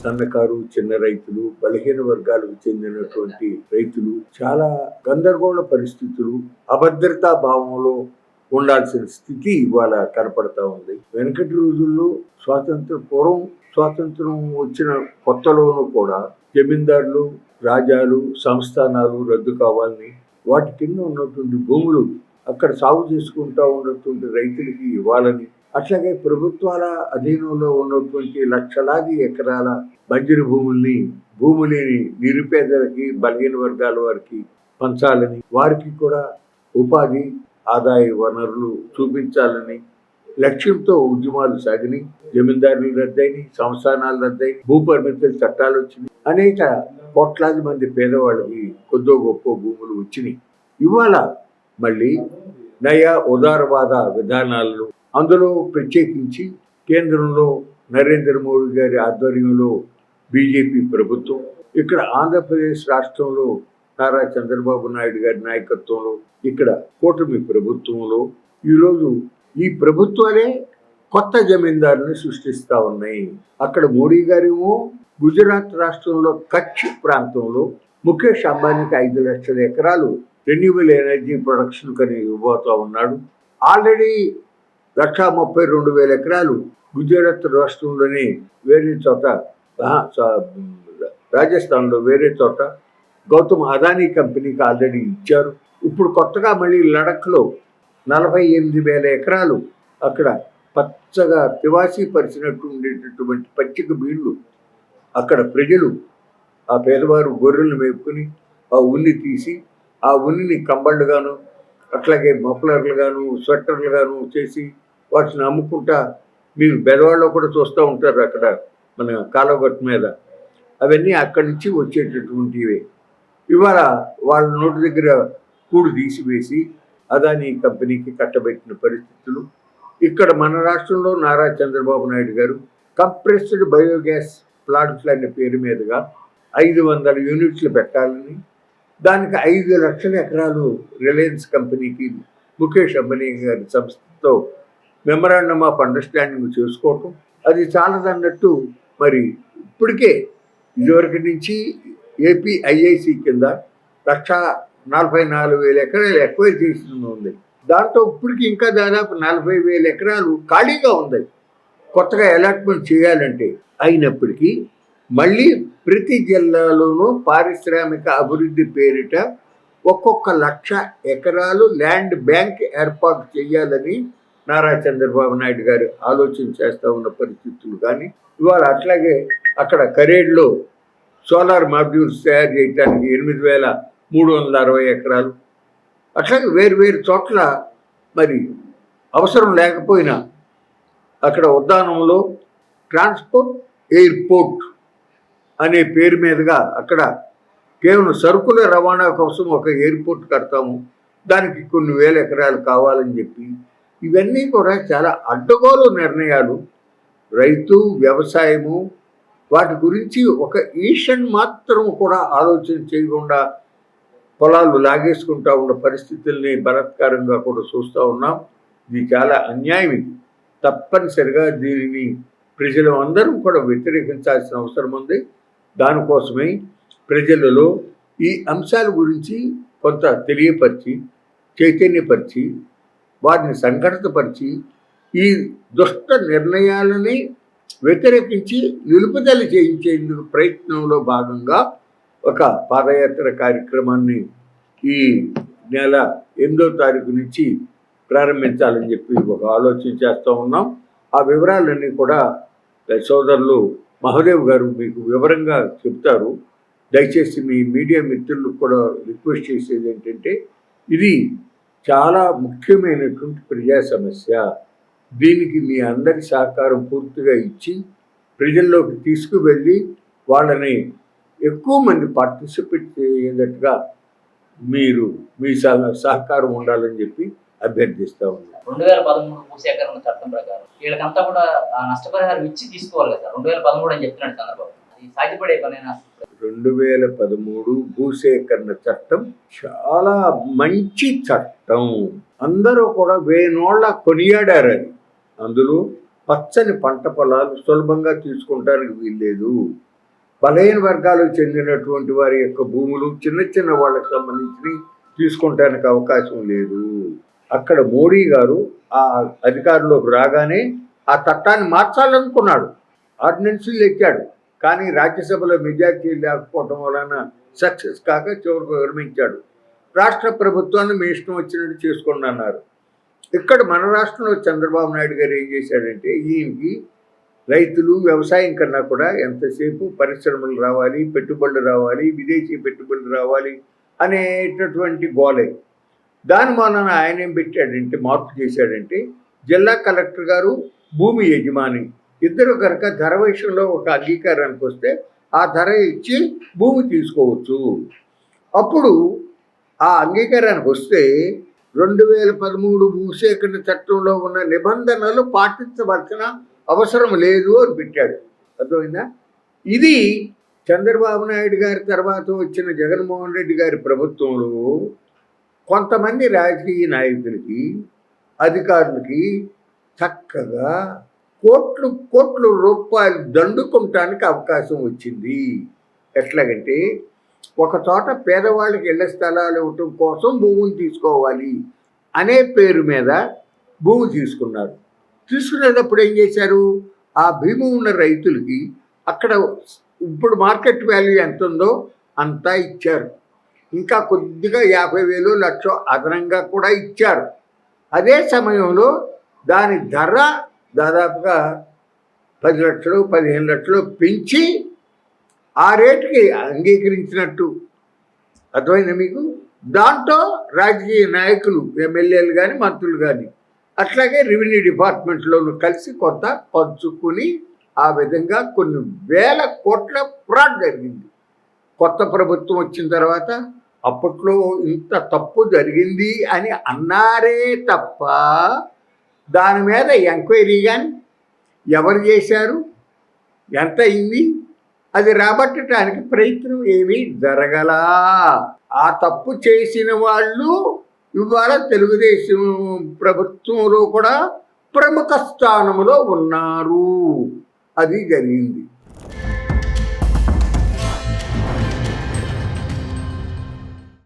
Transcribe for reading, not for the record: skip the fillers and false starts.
సన్నకారు చిన్న రైతులు, బలహీన వర్గాలకు చెందినటువంటి రైతులు చాలా గందరగోళ పరిస్థితులు, అభద్రతా భావంలో ఉండాల్సిన స్థితి ఇవాళ కనపడతా ఉంది. వెనకటి రోజుల్లో స్వాతంత్రం వచ్చిన కొత్తలోనూ కూడా జమీందారులు, రాజాలు, సంస్థానాలు రద్దు కావాలని, వాటి కింద ఉన్నటువంటి భూములు అక్కడ సాగు చేసుకుంటా ఉన్నటువంటి రైతులకి ఇవ్వాలని, అట్లాగే ప్రభుత్వాల అధీనంలో ఉన్నటువంటి లక్షలాది ఎకరాల బంజరు భూమి లేని నిరుపేదలకి, బలహీన వర్గాల వారికి పంచాలని, వారికి కూడా ఉపాధి ఆదాయ వనరులు చూపించాలని లక్ష్యంతో ఉద్యమాలు సాగినాయి. జమీందారులు రద్దయినాయి, సంస్థానాలు రద్దయినాయి, భూ పరిమితుల చట్టాలు వచ్చినాయి, అనేక కోట్లాది మంది పేదవాళ్ళకి కొద్దో గొప్ప భూములు వచ్చినాయి. ఇవాళ మళ్ళీ నయా ఉదారవాద విధానాలను, అందులో ప్రత్యేకించి కేంద్రంలో నరేంద్ర మోడీ గారి ఆధ్వర్యంలో బీజేపీ ప్రభుత్వం, ఇక్కడ ఆంధ్రప్రదేశ్ రాష్ట్రంలో నారా చంద్రబాబు నాయుడు గారి నాయకత్వంలో ఇక్కడ కూటమి ప్రభుత్వంలో ఈరోజు ఈ ప్రభుత్వాలే కొత్త జమీందారుని సృష్టిస్తూ ఉన్నాయి. అక్కడ మోడీ గారేమో గుజరాత్ రాష్ట్రంలో కచ్ ప్రాంతంలో ముఖేష్ అంబానీకి 5 లక్షల ఎకరాలు రెన్యూవల్ ఎనర్జీ ప్రొడక్షన్ కని ఇవ్వబోతా ఉన్నాడు. ఆల్రెడీ 1,32,000 ఎకరాలు గుజరాత్ రాష్ట్రంలోనే వేరే చోట, రాజస్థాన్లో వేరే చోట గౌతమ్ అదానీ కంపెనీకి ఆల్రెడీ ఇచ్చారు. ఇప్పుడు కొత్తగా మళ్ళీ లడఖ్లో 48,000 ఎకరాలు అక్కడ పచ్చగా తివాసీ పరిచినట్టు ఉండేటటువంటి పచ్చిక బీళ్లు, అక్కడ ప్రజలు, ఆ పేదవారు గొర్రెలను మేపుకుని ఆ ఉన్ని తీసి ఆ ఉన్నిని కంబళ్ళుగాను, అట్లాగే మఫ్లర్లుగాను, స్వెట్టర్లుగాను చేసి వాటిని అమ్ముకుంటా, మీరు బెదవాళ్ళలో కూడా చూస్తూ ఉంటారు అక్కడ మన కాలువగట్టు మీద, అవన్నీ అక్కడి నుంచి వచ్చేటటువంటివే. ఇవాళ వాళ్ళ నోటి దగ్గర కూడు తీసివేసి అదానీ కంపెనీకి కట్టబెట్టిన పరిస్థితులు. ఇక్కడ మన రాష్ట్రంలో నారా చంద్రబాబు నాయుడు గారు కంప్రెస్డ్ బయోగ్యాస్ ప్లాంట్లు అనే పేరు మీదుగా 500 యూనిట్లు పెట్టాలని, దానికి 5 లక్షల ఎకరాలు రిలయన్స్ కంపెనీకి ముఖేష్ అంబానీ గారి సంస్థతో మెమరాండమ్ ఆఫ్ అండర్స్టాండింగ్ చేసుకోవటం, అది చాలదన్నట్టు మరి ఇప్పటికే ఇదివరకు నుంచి ఏపీ ఐఐసి కింద 1,44,000 ఎకరాలు ఎక్వైర్ చేసి ఉంది. దాంట్లో ఇప్పటికి ఇంకా దాదాపు 40,000 ఎకరాలు ఖాళీగా ఉంది కొత్తగా అలాట్మెంట్ చేయాలంటే. అయినప్పటికీ మళ్ళీ ప్రతి జిల్లాలోనూ పారిశ్రామిక అభివృద్ధి పేరిట ఒక్కొక్క 1,00,000 ఎకరాలు ల్యాండ్ బ్యాంక్ ఏర్పాటు చేయాలని నారా చంద్రబాబు నాయుడు గారు ఆలోచన చేస్తూ ఉన్న పరిస్థితులు. కానీ ఇవాళ అట్లాగే అక్కడ కరేడ్లో సోలార్ మాడ్యూల్స్ తయారు చేయడానికి 8,360 ఎకరాలు, అట్లాగే వేరు చోట్ల మరి అవసరం లేకపోయినా అక్కడ ఉద్యానంలో ట్రాన్స్పోర్ట్ ఎయిర్పోర్ట్ అనే పేరు మీదుగా అక్కడ కేవలం సరుకుల రవాణా కోసం ఒక ఎయిర్పోర్ట్ కడతాము, దానికి కొన్ని వేల ఎకరాలు కావాలని చెప్పి, ఇవన్నీ కూడా చాలా అడ్డగోలు నిర్ణయాలు. రైతు, వ్యవసాయము, వాటి గురించి ఒక ఈషన్ మాత్రం కూడా ఆలోచన చేయకుండా పొలాలు లాగేసుకుంటా ఉన్న పరిస్థితుల్ని బలాత్కారంగా కూడా చూస్తూ ఉన్నాం. ఇది చాలా అన్యాయం. ఇది తప్పనిసరిగా దీనిని ప్రజలు అందరం కూడా వ్యతిరేకించాల్సిన అవసరం ఉంది. దానికోసమే ప్రజలలో ఈ అంశాల గురించి కొంత తెలియపరిచి, చైతన్యపరిచి, వారిని సంఘటితపరిచి, ఈ దుష్ట నిర్ణయాలని వ్యతిరేకించి నిలుపుదల చేయించేందుకు ప్రయత్నంలో భాగంగా ఒక పాదయాత్ర కార్యక్రమాన్ని ఈ నెల 8వ తారీఖు నుంచి ప్రారంభించాలని చెప్పి ఒక ఆలోచన చేస్తూ ఉన్నాం. ఆ వివరాలన్నీ కూడా సోదరులు మహదేవ్ గారు మీకు వివరంగా చెప్తారు. దయచేసి మీ మీడియా మిత్రులకు కూడా రిక్వెస్ట్ చేసేది ఏంటంటే, ఇది చాలా ముఖ్యమైనటువంటి ప్రజా సమస్య. దీనికి మీ అందరి సహకారం పూర్తిగా ఇచ్చి ప్రజల్లోకి తీసుకువెళ్ళి వాళ్ళని ఎక్కువ మంది పార్టిసిపేట్ చేసేటట్టుగా మీరు మీ సహకారం ఉండాలని చెప్పి అభ్యర్థిస్తూ ఉన్నాను. 2013 భూసేకరణ చట్టం ప్రకారం వీళ్ళకంతా కూడా నష్టపరిహారం ఇచ్చి తీసుకోవాలి కదా సార్. 2013 అని చెప్తున్నాడు చంద్రబాబు, అది సాధ్యపడే పనేనా? 2013 భూసేకరణ చట్టం చాలా మంచి చట్టం. అందరూ కూడా వేనోళ్ళ కొనియాడారు. అందులో పచ్చని పంట పొలాలు సులభంగా తీసుకుంటానికి వీల్లేదు. బలహీన వర్గాలకు చెందినటువంటి వారి యొక్క భూములు చిన్న చిన్న వాళ్ళకి సంబంధించి తీసుకుంటానికి అవకాశం లేదు. అక్కడ మోడీ గారు ఆ అధికారంలోకి రాగానే ఆ చట్టాన్ని మార్చాలనుకున్నాడు, ఆర్డినెన్సులు తెచ్చాడు. కానీ రాజ్యసభలో మెజార్టీ లేకపోవడం వలన సక్సెస్ కాక చివరికి విరమించాడు. రాష్ట్ర ప్రభుత్వాన్ని మీ ఇష్టం వచ్చినట్టు చేసుకోండి అన్నారు. ఇక్కడ మన రాష్ట్రంలో చంద్రబాబు నాయుడు గారు ఏం చేశాడంటే, ఈయనకి రైతులు వ్యవసాయం కన్నా కూడా ఎంతసేపు పరిశ్రమలు రావాలి, పెట్టుబడులు రావాలి, విదేశీ పెట్టుబడులు రావాలి అనేటటువంటి గోలే. దాని వలన ఆయన ఏం పెట్టాడంటే, మార్పు చేశాడంటే, జిల్లా కలెక్టర్ గారు భూమి యజమాని ఇద్దరు కనుక ధర విషయంలో ఒక అంగీకారానికి వస్తే ఆ ధర ఇచ్చి భూమి తీసుకోవచ్చు. అప్పుడు ఆ అంగీకారానికి వస్తే 2013 భూసేకరణ చట్టంలో ఉన్న నిబంధనలు పాటించవలసిన అవసరం లేదు అని పెట్టాడు. అర్థమైందా? ఇది చంద్రబాబు నాయుడు గారి తర్వాత వచ్చిన జగన్మోహన్ రెడ్డి గారి ప్రభుత్వంలో కొంతమంది రాజకీయ నాయకులకి, అధికారులకి చక్కగా కోట్లు రూపాయలు దండుకోవటానికి అవకాశం వచ్చింది. ఎట్లాగంటే, ఒక చోట పేదవాళ్ళకి ఇళ్ల స్థలాలు ఇవ్వటం కోసం భూములు తీసుకోవాలి అనే పేరు మీద భూమి తీసుకున్నారు. తీసుకునేటప్పుడు ఏం చేశారు, ఆ భూమి ఉన్న రైతులకి అక్కడ ఇప్పుడు మార్కెట్ వాల్యూ ఎంత ఉందో అంతా ఇచ్చారు. ఇంకా కొద్దిగా 50,000 లక్ష అదనంగా కూడా ఇచ్చారు. అదే సమయంలో దాని ధర దాదాపుగా 10 లక్షలు 15 లక్షలు పెంచి ఆ రేటుకి అంగీకరించినట్టు. అర్థమైందా మీకు? దాంట్లో రాజకీయ నాయకులు, ఎమ్మెల్యేలు కానీ మంత్రులు కానీ అట్లాగే రెవెన్యూ డిపార్ట్మెంట్లోనూ కలిసి కొంత పంచుకుని ఆ విధంగా కొన్ని వేల కోట్ల ఫ్రాడ్ జరిగింది. కొత్త ప్రభుత్వం వచ్చిన తర్వాత అప్పట్లో ఇంత తప్పు జరిగింది అని అన్నారే తప్ప దాని మీద ఎంక్వైరీ కానీ ఎవరు చేశారు, ఎంత అయింది, అది రాబట్టడానికి ప్రయత్నం ఏమీ జరగలా. ఆ తప్పు చేసిన వాళ్ళు ఇవాళ తెలుగుదేశం ప్రభుత్వంలో కూడా ప్రముఖ స్థానంలో ఉన్నారు. అది జరిగింది.